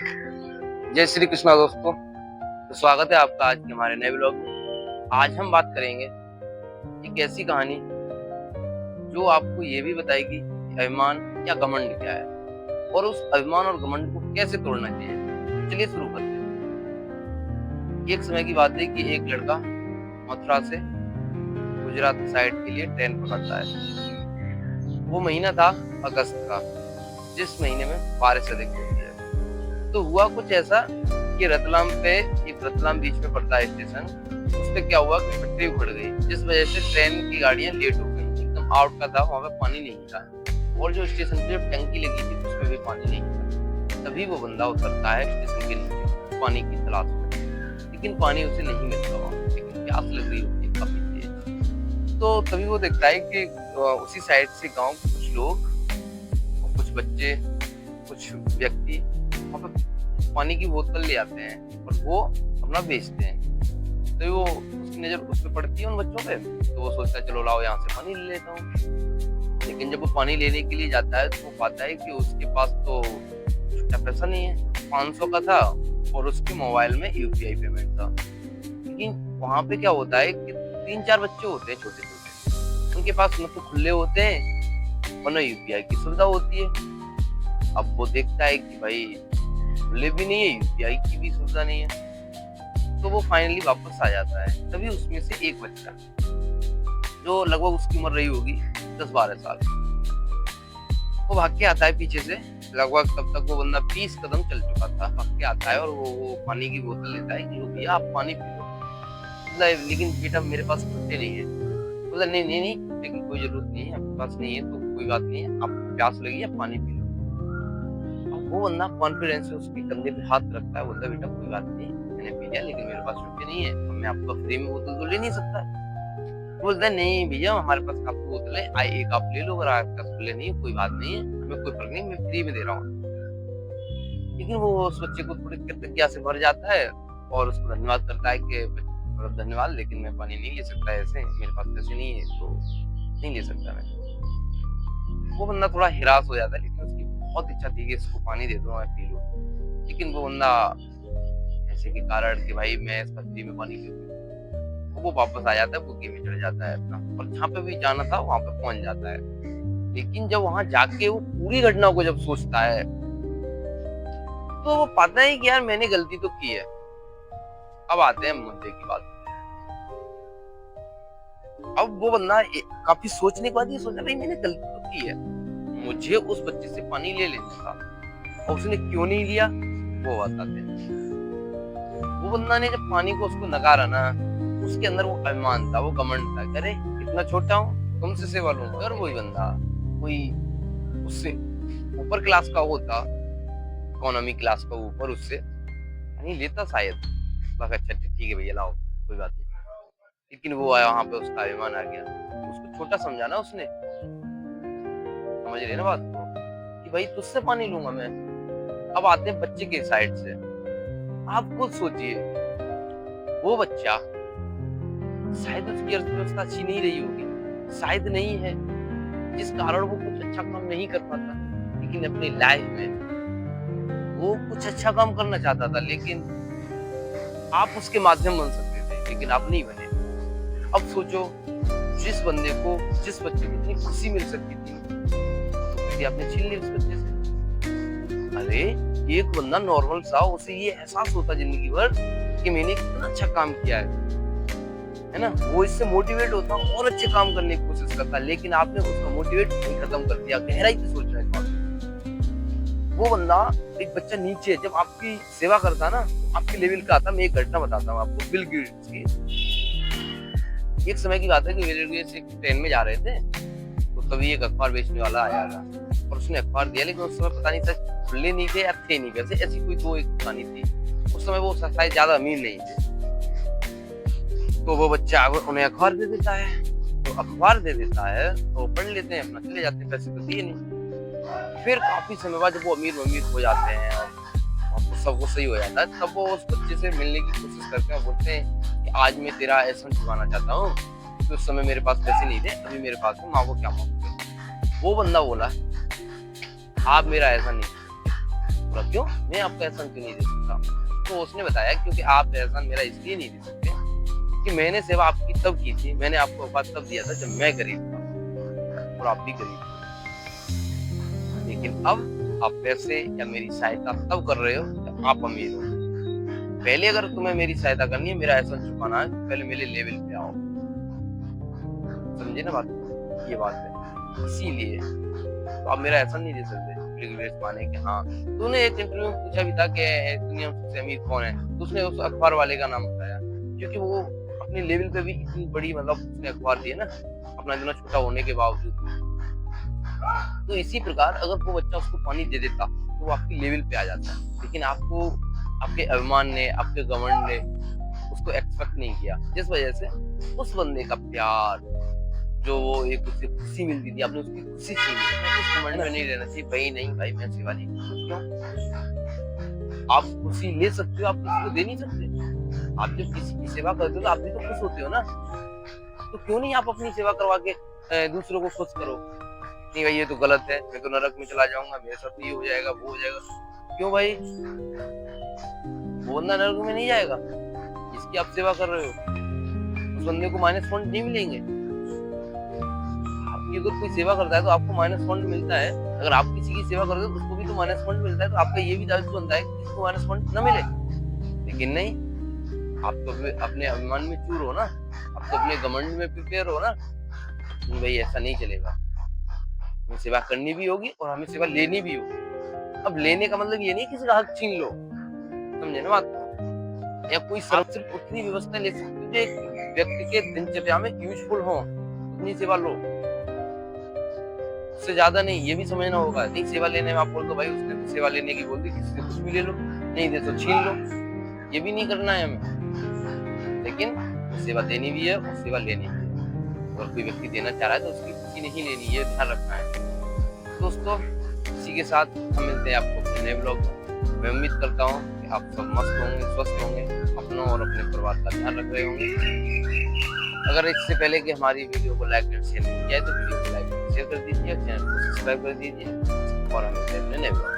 जय श्री कृष्णा दोस्तों। तो स्वागत है आपका आज के हमारे नए ब्लॉग में। आज हम बात करेंगे एक ऐसी कहानी जो आपको ये भी बताएगी कि अभिमान या घमंड क्या है और उस अभिमान और घमंड को कैसे तोड़ना चाहिए। चलिए शुरू करते हैं। एक समय की बात है कि एक लड़का मथुरा से गुजरात साइड के लिए ट्रेन पकड़ता है। वो महीना था अगस्त का, जिस महीने में बारिश अधिक होती है। तो हुआ कुछ ऐसा कि रतलाम बीच में पड़ता है स्टेशन। उस पे क्या हुआ कि पटरी उखड़ गई, जिस वजह से ट्रेन की गाड़ियां लेट हो गई। एकदम आउट का था, वहां पे पानी नहीं था और जो स्टेशन पे टंकी लगी थी उसमें भी पानी नहीं था। तभी वो बंदा उतरता है स्टेशन के नीचे पानी की तलाश में, लेकिन पानी उसे नहीं मिलता वहां, लेकिन प्यास लग रही होती है काफी तेज। तो तभी वो देखता है कि उसी साइड से गाँव के कुछ लोग, कुछ बच्चे, कुछ व्यक्ति वहाँ पे पानी की बोतल ले आते हैं और वो अपना बेचते हैं। तो वो उसकी नजर उस पे पड़ती है उन बच्चों पे, तो वो सोचता है चलो लाओ यहाँ से पानी ले लेता हूँ। लेकिन जब वो पानी लेने के लिए जाता है तो वो पाता है कि उसके पास तो छुट्टा पैसा नहीं है, 500 का था और उसके मोबाइल में यूपीआई पेमेंट था। लेकिन वहां पे क्या होता है कि 3-4 बच्चे होते हैं छोटे छोटे, उनके पास न तो खुले होते हैं और न यूपीआई की सुविधा होती है। अब वो देखता है कि भाई खुले भी नहीं है, यूपीआई की भी सुविधा नहीं है। तो वो फाइनली वापस आ जाता है। तभी उसमें से एक बच्चा, जो लगभग उसकी उम्र रही होगी 10-12 साल, वो भाग के आता है पीछे से। लगभग तब तक वो बंदा 20 कदम चल चुका था। भाग के आता है और वो पानी की बोतल लेता है कि लो भैया आप पानी पी लो। लेकिन बेटा मेरे पास खुट्टे नहीं है। बोला नहीं नहीं नहीं, लेकिन कोई जरूरत नहीं है, आपके पास नहीं है तो कोई बात नहीं है, आपको प्यास लगी है पानी पी लो। वो बंदा कॉन्फिडेंस से उसके कंधे पे हाथ रखता है, बोलता है बेटा कोई बात नहीं, मैंने पी लिया, लेकिन मेरे पास रुपये नहीं है, मैं आपका फ्री में बोतल तो ले नहीं सकता। बोलता है नहीं भैया हमारे पास काफी बोतल है, एक आप ले लो, अगर आपके पास खुले नहीं है कोई बात नहीं है, हमें कोई फर्क नहीं, मैं फ्री में दे रहा हूँ। लेकिन वो उस बच्चे को थोड़ी कृतज्ञता से भर जाता है और उसको धन्यवाद करता है कि धन्यवाद, लेकिन मैं पानी नहीं ले सकता, ऐसे मेरे पास पैसे नहीं है तो नहीं ले सकता मैं। वो बंदा थोड़ा हिरास हो जाता है, लेकिन उसकी बहुत इच्छा थी कि इसको पानी दे दो, मैं पी लूं। लेकिन वो बंदा ऐसे के कारण कि भाई मैं इसका फ्री में पानी पी लूं, वो वापस आ जाता है, वो गेम में चढ़ जाता है अपना, और जहाँ पे भी जाना था वहां पे पहुंच जाता है। लेकिन जब वहां जाके वो पूरी घटना को जब सोचता है तो वो पाता है कि यार मैंने गलती तो की है। अब आते हैं मुद्दे की बात। अब वो बंदा काफी सोचने के बाद ये सोचा भाई मैंने गलती तो की है, मुझे उस बच्चे से पानी ले लेना था और उसने क्यों नहीं लिया वो बताते हैं। वो बंदा ने जब पानी को उसको नकारा ना, उसके अंदर वो अभिमान था, वो घमंड था, अरे इतना छोटा हूँ तुमसे सेवा लूंगा। और वही बंदा कोई उससे ऊपर क्लास का होता, इकोनॉमी क्लास का ऊपर, उससे पानी लेता शायद। अच्छा ठीक है भैया लाओ कोई बात नहीं। लेकिन वो आया वहां पे, उसका अभिमान आ गया, उसको छोटा समझा ना उसने। समझ रहे ना बात को कि भाई तुझसे पानी लूंगा मैं। अब आते हैं बच्चे के साइड से। आप खुद सोचिए, वो बच्चा शायद उसकी अर्थव्यवस्था अच्छी नहीं रही होगी, शायद नहीं है, जिस कारण वो कुछ अच्छा काम नहीं कर पाता, लेकिन अपनी लाइफ में वो कुछ अच्छा काम करना चाहता था। लेकिन आप उसके माध्यम बन सकते थे, लेकिन आप नहीं बने। अब सोचो, जिस बंदे को, जिस बच्चे को इतनी खुशी मिल सकती थी, आपने छीन ली उस बच्चे से। अरे एक बंदा नॉर्मल सा, उसे ये एहसास होता जिंदगी भर कि मैंने कितना अच्छा काम किया है ना, वो इससे मोटिवेट होता और अच्छे काम करने की कोशिश करता, लेकिन आपने उसका मोटिवेट खत्म कर दिया। गहराई से सोचना है। वो बंदा, एक बच्चा नीचे जब आपकी सेवा करता ना, आपके लेवल का आता। मैं एक घटना बताता हूँ आपको, बिल गेट्स की। एक समय की बात है कि बिल गेट्स एक ट्रेन में जा रहे थे, तो तभी एक अखबार बेचने वाला आया और उसने अखबार दिया, लेकिन उस समय पता नहीं था खुले नहीं थे या थे नहीं, वैसे ऐसी कोई तो एक दुकानी थी। उस समय वो शायद ज्यादा अमीर नहीं थे। तो वो बच्चा उन्हें अखबार दे देता है, तो अखबार दे देता है तो पढ़ लेते हैं, अपना चले जाते हैं, पैसे तो दिए नहीं। फिर काफी समय बाद जब वो अमीर हो जाते हैं और सब कुछ सही हो जाता है, तब वो उस बच्चे से मिलने की कोशिश करते हैं, बोलते हैं कि आज मैं तेरा एहसान चुकाना चाहता हूँ, तो उस समय मेरे पास पैसे नहीं थे, अभी मेरे पास है, माँ को क्या मांगोगे। वो बंदा बोला आप मेरा एहसान नहीं, बोला क्यों, मैं आपको एहसान क्यों नहीं दे सकता? तो उसने बताया क्योंकि आप एहसान मेरा इसलिए नहीं दे सकते कि मैंने सेवा आपकी तब की थी, मैंने आपको औकात तब दिया था जब मैं गरीब था और आप भी गरीब थे। लेकिन अब आप पैसे या मेरी सहायता तब कर रहे हो जब आप अमीर हो। पहले अगर तुम्हें मेरी सहायता करनी है, मेरा एहसान चुकाना है, तो पहले मेरे लेवल पे आओ। समझे ना बात? ये बात है। इसीलिए तो आप मेरा एहसान नहीं दे सकते माने कि हाँ। तूने एक इंटरव्यू में पूछा भी था कि दुनिया में सबसे अमीर कौन है, तो उसने उस अखबार वाले का नाम बताया, क्योंकि वो अपने लेवल पे भी इतनी बड़ी मतलब उसने अखबार दी है ना, अपना इतना छोटा होने के बावजूद। तो इसी प्रकार अगर वो बच्चा उसको पानी दे देता तो वो आपकी लेवल पे आ जाता है, लेकिन आपको आपके अभिमान ने, आपके घमंड ने उसको एक्सपेक्ट नहीं किया, जिस वजह से उस बंदे का प्यार जो वो एक उससे खुशी मिलती थी, आपने उसकी खुशी छीन ली। इस घमंड में नहीं रहना चाहिए भाई, नहीं भाई मैं सेवा नहीं करूंगा। क्यों? आप खुशी ले सकते हो, आप किसी को दे नहीं सकते। आप जब किसी की सेवा करते हो तो आप भी तो खुश होते हो ना, तो क्यों नहीं आप अपनी सेवा करवा के दूसरों को खुश करो? नहीं भाई ये तो गलत है, मैं तो नरक में चला जाऊंगा, मेरे साथ ये हो जाएगा, वो हो जाएगा। क्यों भाई? वो बंदा नरक में नहीं जाएगा जिसकी आप सेवा कर रहे हो, उस बंदे को माइनस पॉइंट नहीं मिलेंगे। आपकी अगर कोई सेवा करता है तो आपको माइनस पॉइंट मिलता है, अगर आप किसी की सेवा करते हो तो उसको भी तो माइनस पॉइंट मिलता है, तो आपका ये भी दायित्व बनता है कि किसी को माइनस पॉइंट न मिले। लेकिन नहीं, आप तो अपने अभिमान में चूर हो ना, आप तो अपने घमंड में प्रिपेयर हो ना। भाई ऐसा नहीं चलेगा, हमें सेवा करनी भी होगी और हमें सेवा लेनी भी होगी। अब लेने का मतलब ये नहीं किसी का हक छीन लो, समझे ना बात? या कोई सिर्फ उतनी व्यवस्था ले सकते हो जो एक व्यक्ति के दिनचर्या में यूजफुल हो, उतनी सेवा लो, उससे ज्यादा नहीं। ये भी समझना होगा, नहीं सेवा लेने में आप बोल दो भाई उसने तो सेवा लेने की बोल दी, किसी से कुछ भी ले लो, नहीं दे तो छीन लो, ये भी नहीं करना है हमें। लेकिन सेवा देनी भी है और सेवा लेनी भी है। अगर कोई व्यक्ति देना चाह रहा है तो उसकी खुशी नहीं लेनी, ये ध्यान रखना है। दोस्तों इसी के साथ हम मिलते हैं आपको अपने नए ब्लॉग में। मैं उम्मीद करता हूँ कि आप सब मस्त होंगे, स्वस्थ होंगे, अपनों और अपने परिवार का ध्यान रख रहे होंगे। अगर इससे पहले कि हमारी वीडियो को लाइक एंड शेयर नहीं किया है तो वीडियो को लाइक एंड शेयर कर दीजिए, चैनल को सब्सक्राइब कर दीजिए और हमें अपने नए ब्लॉग